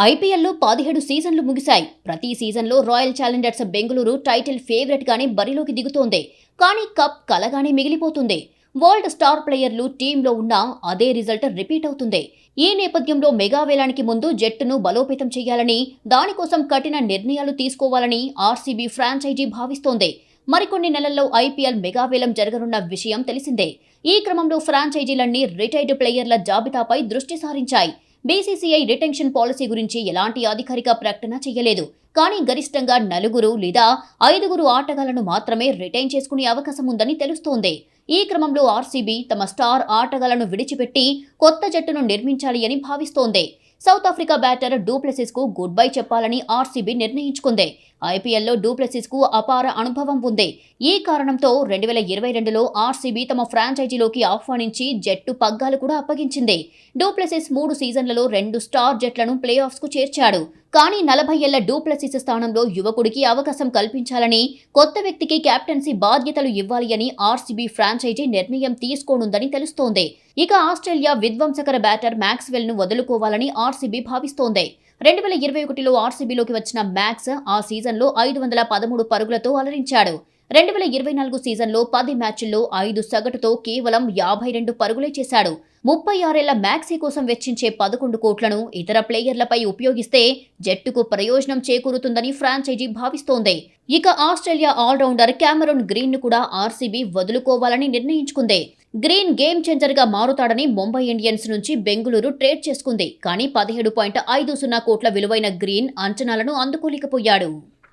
ఐపీఎల్లో 17 సీజన్లు ముగిశాయి. ప్రతి సీజన్లో royal Challengers Bengaluru title favourite గానే బరిలోకి దిగుతోంది. కానీ కప్ కలగానే మిగిలిపోతుంది. వరల్డ్ స్టార్ ప్లేయర్లు టీంలో ఉన్నా అదే రిజల్ట్ రిపీట్ అవుతుంది. ఈ నేపథ్యంలో మెగా వేలానికి ముందు జట్టును బలోపేతం చేయాలని, దానికోసం కఠిన నిర్ణయాలు తీసుకోవాలని ఆర్సీబీ ఫ్రాంచైజీ భావిస్తోంది. మరికొన్ని నెలల్లో ఐపీఎల్ మెగావేలం జరగనున్న విషయం తెలిసిందే. ఈ క్రమంలో ఫ్రాంచైజీలన్నీ రిటైర్డ్ ప్లేయర్ల జాబితాపై దృష్టి సారించాయి. బీసీసీఐ రిటెన్షన్ పాలసీ గురించి ఎలాంటి అధికారిక ప్రకటన చేయలేదు. కానీ గరిష్టంగా 4 లేదా 5 ఆటగాళ్లను మాత్రమే రిటైన్ చేసుకునే అవకాశం ఉందని తెలుస్తోంది. ఈ క్రమంలో ఆర్సీబీ తమ స్టార్ ఆటగాళ్లను విడిచిపెట్టి కొత్త జట్టును నిర్మించాలి అని భావిస్తోంది. సౌత్ ఆఫ్రికా బ్యాటర్ డూప్లెసిస్ కు గుడ్ బై చెప్పాలని ఆర్సీబీ నిర్ణయించుకుంది. ఐపీఎల్లో డూప్లెసిస్ కు అపార అనుభవం ఉంది. ఈ కారణంతో 2022లో ఆర్సీబీ తమ ఫ్రాంచైజీలోకి ఆహ్వానించి జట్టు పగ్గాలు కూడా అప్పగించింది. డూప్లెసిస్ 3 సీజన్లలో 2 స్టార్ జట్లను ప్లే ఆఫ్స్ కు చేర్చాడు. కానీ 40 ఏళ్ల డూప్లెసిస్ స్థానంలో యువకుడికి అవకాశం కల్పించాలని, కొత్త వ్యక్తికి కెప్టెన్సీ బాధ్యతలు ఇవ్వాలి అని ఆర్సీబీ ఫ్రాంచైజీ నిర్ణయం తీసుకోనుందని తెలుస్తోంది. ఇక ఆస్ట్రేలియా విధ్వంసకర బ్యాటర్ మ్యాక్స్వెల్ ను వదులుకోవాలని ఆర్సీబీ భావిస్తోంది. 2021లో ఆర్సీబీలోకి వచ్చిన మ్యాక్స్ ఆ సీజన్లో 513 పరుగులతో అలరించాడు. 2024 సీజన్లో 10 మ్యాచ్ల్లో 5 సగటుతో కేవలం 52 పరుగులే చేశాడు. 36 ఏళ్ల మ్యాక్సీ కోసం వెచ్చించే 11 కోట్లను ఇతర ప్లేయర్లపై ఉపయోగిస్తే జట్టుకు ప్రయోజనం చేకూరుతుందని ఫ్రాంచైజీ భావిస్తోంది. ఇక ఆస్ట్రేలియా ఆల్రౌండర్ క్యామరూన్ గ్రీన్ ను కూడా ఆర్సీబీ వదులుకోవాలని నిర్ణయించుకుంది. గ్రీన్ గేమ్ చేంజర్ గా మారుతాడని ముంబై ఇండియన్స్ నుంచి బెంగళూరు ట్రేడ్ చేసుకుంది. కానీ 17.50 కోట్ల విలువైన గ్రీన్ అంచనాలను అందుకోలేకపోయాడు.